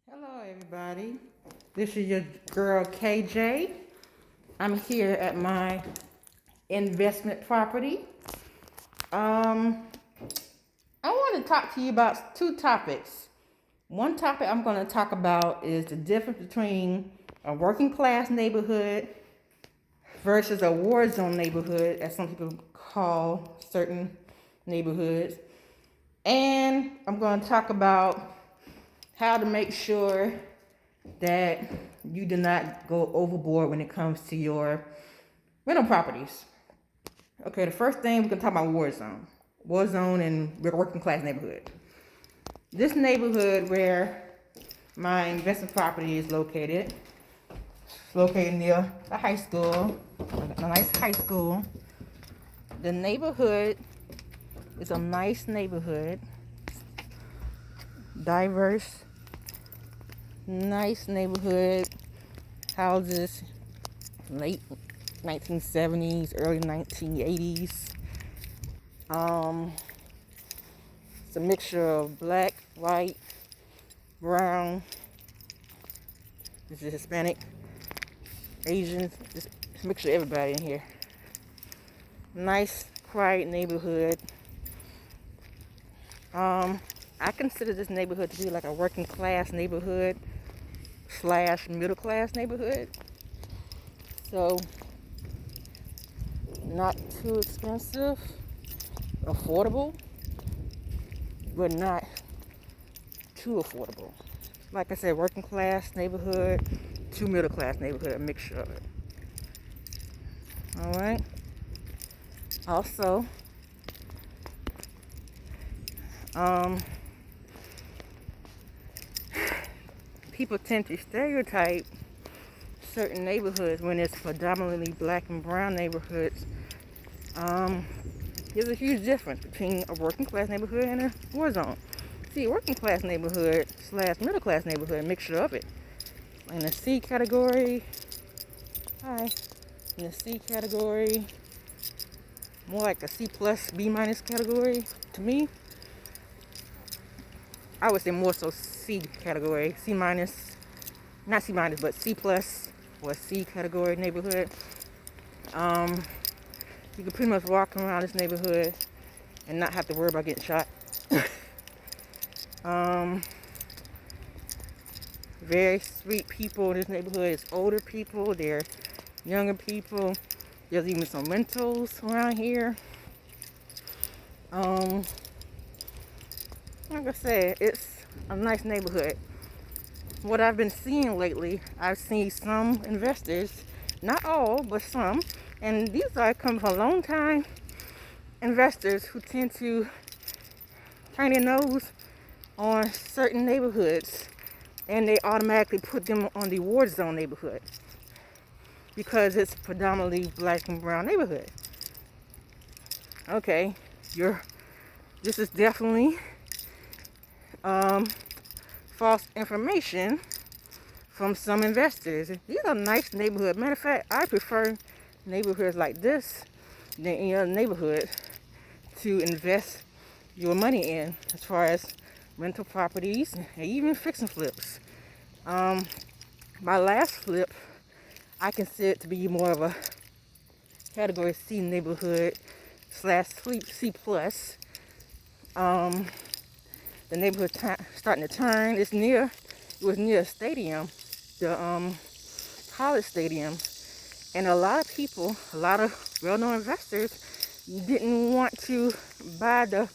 Hello, everybody. This is your girl KJ. I'm here at my investment property. Um, I want to talk to you about two topics. One topic I'm going to talk about is the difference between a working class neighborhood versus a war zone neighborhood, as some people call certain neighborhoods. And I'm going to talk about how to make sure that you do not go overboard when it comes to your rental properties. Okay, the first thing we're gonna talk about war zone. War zone and working class neighborhood. This neighborhood where my investment property is located, it's located near the high school, a nice high school. The neighborhood is a nice neighborhood, diverse, nice neighborhood, houses, late 1970s, early 1980s. It's a mixture of black, white, brown. This is Hispanic, Asian. It's a mixture of everybody in here. Nice, quiet neighborhood. I consider this neighborhood to be like a working class neighborhood / middle class neighborhood. So, not too expensive, affordable, but not too affordable. Like I said, working class neighborhood to middle class neighborhood, a mixture of it. All right. Also, people tend to stereotype certain neighborhoods when it's predominantly black and brown neighborhoods. There's a huge difference between a working class neighborhood and a war zone. See, a working class neighborhood / middle class neighborhood, a mixture of it. In the C category, in the C category, more like a C plus, B minus category. To me, I would say more so C category, C minus, not C minus, but C plus or C category neighborhood. You can pretty much walk around this neighborhood and not have to worry about getting shot. Very sweet people in this neighborhood. It's older people, they're younger people. There's even some rentals around here. Like I said, it's a nice neighborhood. What I've been seeing lately, I've seen some investors, not all, but some, and these are coming from long time investors who tend to turn their nose on certain neighborhoods and they automatically put them on the war zone neighborhood because it's predominantly black and brown neighborhood. Okay, this is definitely false information from some investors. These are nice neighborhoods. Matter of fact, I prefer neighborhoods like this than any other neighborhood to invest your money in, as far as rental properties and even fix and flips. My last flip, I consider it to be more of a category C neighborhood / C plus. The neighborhood starting to turn. It was near a stadium, the college stadium, and a lot of people, a lot of well-known investors didn't want to buy the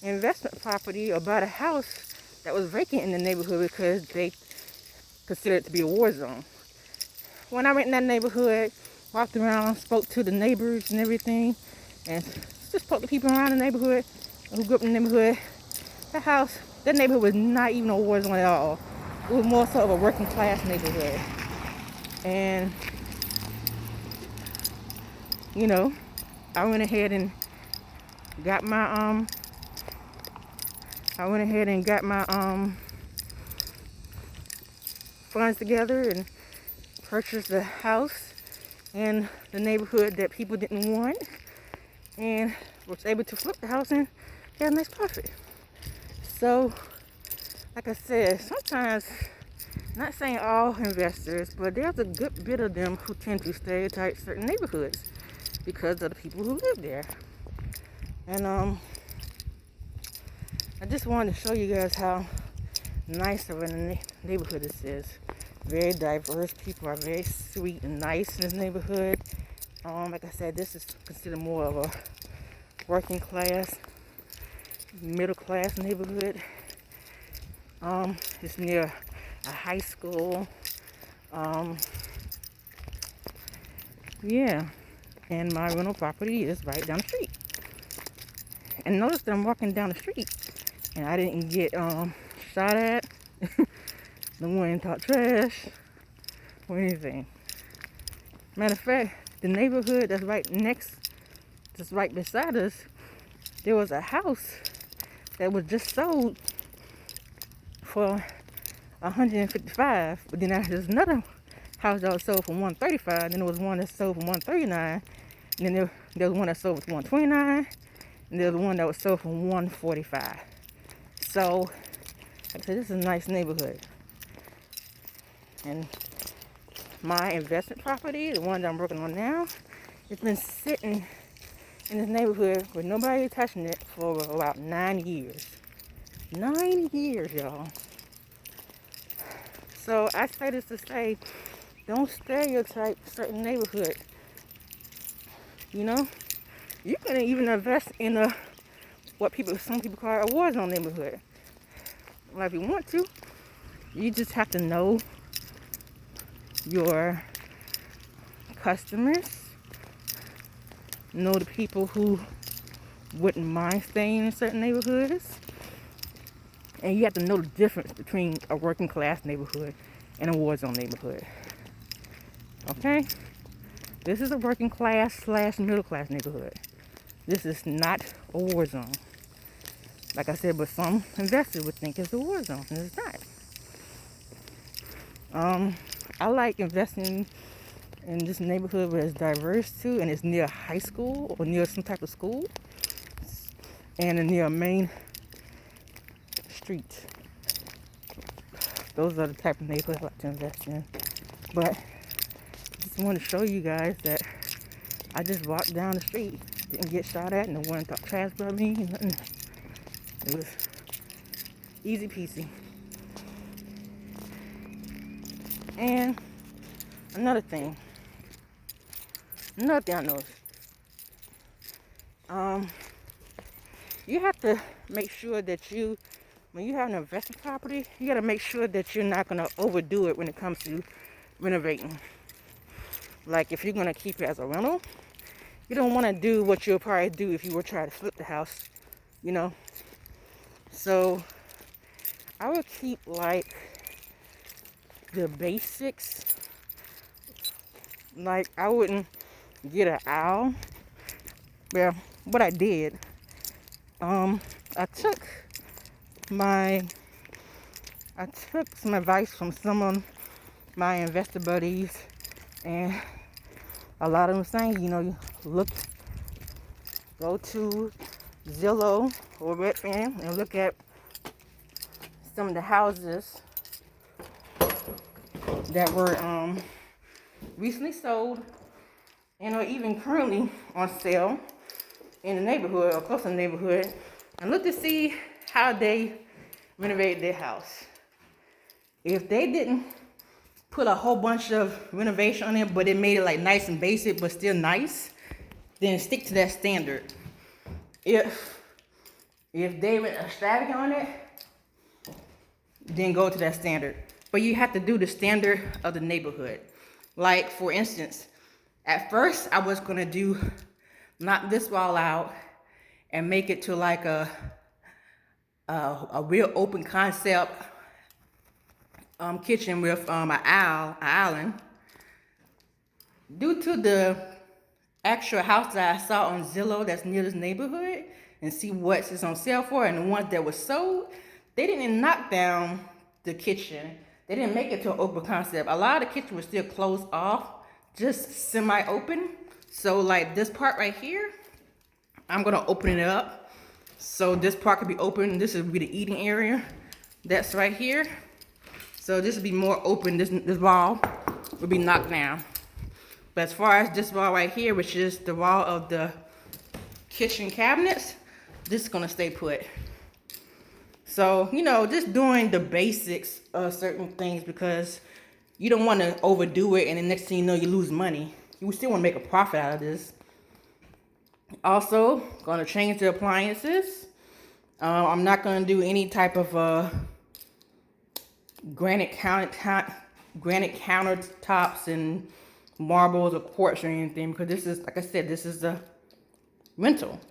investment property or buy the house that was vacant in the neighborhood because they considered it to be a war zone. When I went in that neighborhood, walked around, spoke to the neighbors and everything, and just spoke to people around the neighborhood who grew up in the neighborhood, that neighborhood was not even a war zone at all. It was more so of a working class neighborhood. And, I went ahead and got my funds together and purchased the house in the neighborhood that people didn't want, and was able to flip the house and get a nice profit. So, like I said, sometimes Not saying all investors, but there's a good bit of them who tend to stereotype certain neighborhoods because of the people who live there. And I just wanted to show you guys how nice of a neighborhood this is. Very diverse. People are very sweet and nice in this neighborhood. Like I said, this is considered more of a working class, middle class neighborhood. It's near a high school. Yeah, and my rental property is right down the street. And notice that I'm walking down the street, and I didn't get shot at. No one talk trash or anything. Matter of fact, the neighborhood that's right beside us, there was a house that was just sold for $155, but then there's another house that was sold for $135. Then there was one that sold for $139, and then there was one that sold for $129, and there's one that was sold for $145. So, like I said, this is a nice neighborhood. And my investment property, the one that I'm working on now, it's been sitting in this neighborhood with nobody touching it for about 9 years. 9 years, y'all. So I say this to say, don't stereotype certain neighborhood. You know, you can even invest in some people call a warzone neighborhood. Well, if you want to, you just have to know your customers, know the people who wouldn't mind staying in certain neighborhoods, and you have to know the difference between a working class neighborhood and a war zone neighborhood. Okay? This is a working class / middle class neighborhood. This is not a war zone. Like I said, but some investors would think it's a war zone, and it's not. I like investing in this neighborhood where it's diverse too, and it's near a high school or near some type of school, and near a main street. Those are the type of neighborhoods I like to invest in. But I just want to show you guys that I just walked down the street, didn't get shot at, no one talked trash about me, nothing. It was easy peasy. And another thing I noticed, you have to make sure that when you have an investment property, you got to make sure that you're not going to overdo it when it comes to renovating. Like if you're going to keep it as a rental, you don't want to do what you'll probably do if you were trying to flip the house, you know. So I would keep like the basics. Like I wouldn't get an owl. Well, what I did, I took some advice from some of my investor buddies, and a lot of them saying, you know, you go to Zillow or Redfin and look at some of the houses that were recently sold and are even currently on sale in the neighborhood or close to the neighborhood, and look to see how they renovated their house. If they didn't put a whole bunch of renovation on it, but it made it like nice and basic but still nice, then stick to that standard. If they went extravagant on it, then go to that standard. But you have to do the standard of the neighborhood. Like for instance, at first I was gonna knock this wall out and make it to like a real open concept kitchen with an island. Due to the actual house that I saw on Zillow that's near this neighborhood and see what it's on sale for, and the ones that were sold, they didn't knock down the kitchen. They didn't make it to an open concept. A lot of the kitchen was still closed off, just semi-open. So like this part right here, I'm gonna open it up. So this part could be open. This would be the eating area. That's right here. So this would be more open. This wall would be knocked down. But as far as this wall right here, which is the wall of the kitchen cabinets, this is gonna stay put. So, you know, just doing the basics of certain things, because you don't want to overdo it and the next thing you know, you lose money. You still want to make a profit out of this. Also, gonna change the appliances. I'm not gonna do any type of granite countertops and marbles or quartz or anything, because this is, like I said, this is a rental.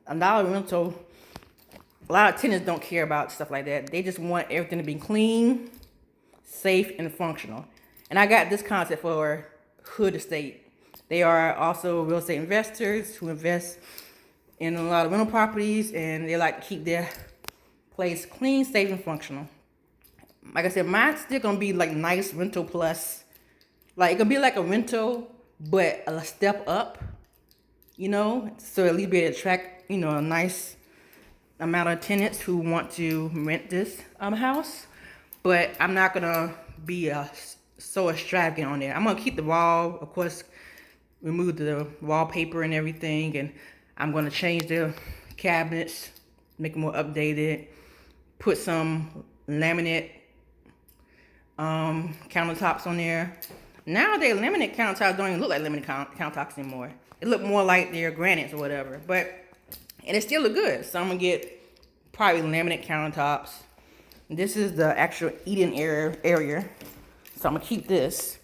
A lot of tenants don't care about stuff like that. They just want everything to be clean, safe, and functional. And I got this concept for Hood Estate. They are also real estate investors who invest in a lot of rental properties, and they like to keep their place clean, safe, and functional. Like I said, mine's still gonna be like nice rental plus. Like, it could be like a rental, but a step up, you know, so at least be able to attract, you know, a nice amount of tenants who want to rent this house. But I'm not gonna be so extravagant on there. I'm gonna keep the wall, of course, remove the wallpaper and everything, and I'm gonna change the cabinets, make them more updated, put some laminate countertops on there. Nowadays, laminate countertops don't even look like laminate countertops anymore. It look more like they're granites or whatever, and it still look good. So I'm gonna get probably laminate countertops. This is the actual eating area. So I'm gonna keep this.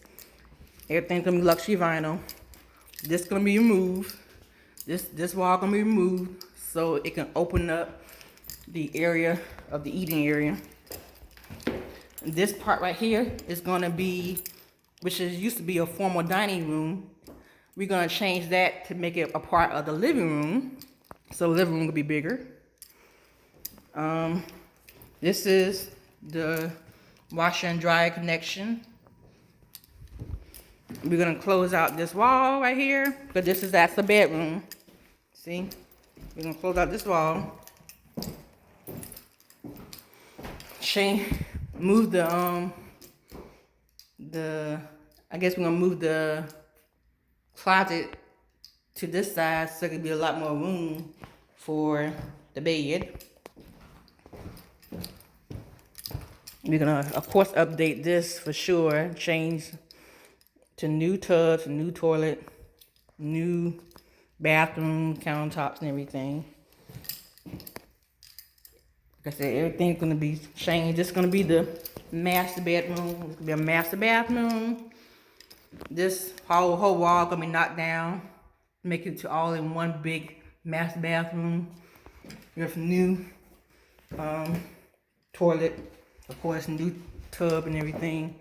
Everything's gonna be luxury vinyl. This gonna be removed. This wall gonna be removed so it can open up the area of the eating area. And this part right here is gonna be, which used to be a formal dining room. We're gonna change that to make it a part of the living room. So the living room will be bigger. This is the washer and dryer connection. We're gonna close out this wall right here, but that's the bedroom. See? We're gonna close out this wall. Move I guess we're gonna move the closet to this side so there can be a lot more room for the bed. We're gonna, of course, update this for sure. Change to new tubs, new toilet, new bathroom, countertops, and everything. Like I said, everything's gonna be changed. This is gonna be the master bedroom. It's gonna be a master bathroom. This whole wall gonna be knocked down, make it to all in one big master bathroom with new toilet, of course, new tub and everything.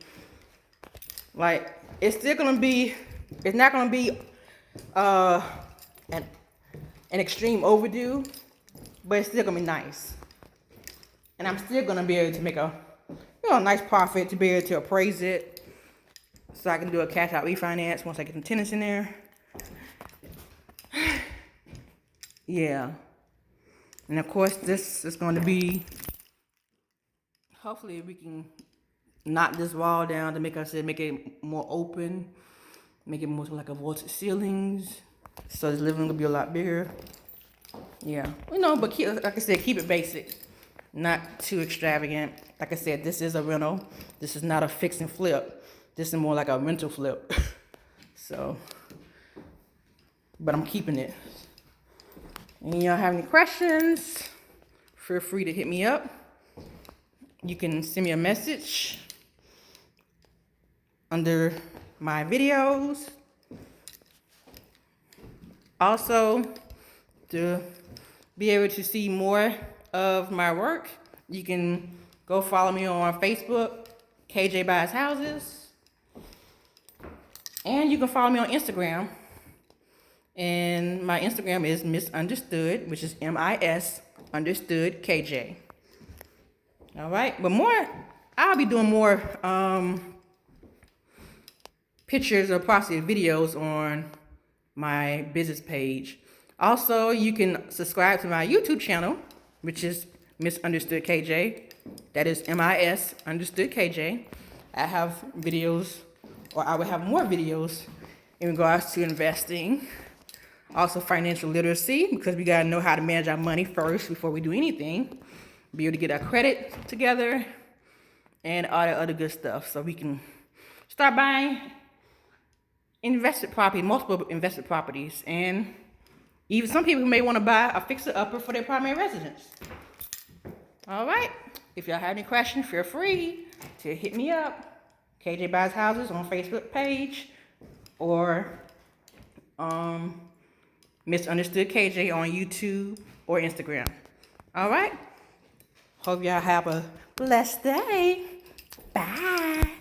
Like, it's not gonna be an extreme overdo, but it's still gonna be nice. And I'm still gonna be able to make a nice profit to be able to appraise it, so I can do a cash out refinance once I get some tenants in there. Yeah. And of course, this is going to be, hopefully we can knock this wall down to make it more open, make it more like a vaulted ceilings, so the living room will be a lot bigger. Yeah, but like I said, keep it basic, not too extravagant. Like I said, this is a rental. This is not a fix and flip. This is more like a rental flip. So, but I'm keeping it. And y'all have any questions, feel free to hit me up. You can send me a message under my videos. Also, to be able to see more of my work, you can go follow me on Facebook, KJ Buys Houses. And you can follow me on Instagram. And my Instagram is misunderstood, which is MIS_understood KJ. All right, but I'll be doing more pictures or possibly videos on my business page. Also, you can subscribe to my YouTube channel, which is misunderstood KJ. That is MIS_understood KJ. I have videos, or I will have more videos in regards to investing. Also financial literacy, because we gotta know how to manage our money first before we do anything. Be able to get our credit together and all that other good stuff, so we can start buying invested property, multiple invested properties, and even some people may want to buy a fixer-upper for their primary residence. All right. If y'all have any questions, feel free to hit me up. KJ Buys Houses on Facebook page, or Misunderstood KJ on YouTube or Instagram. All right. Hope y'all have a blessed day. Bye.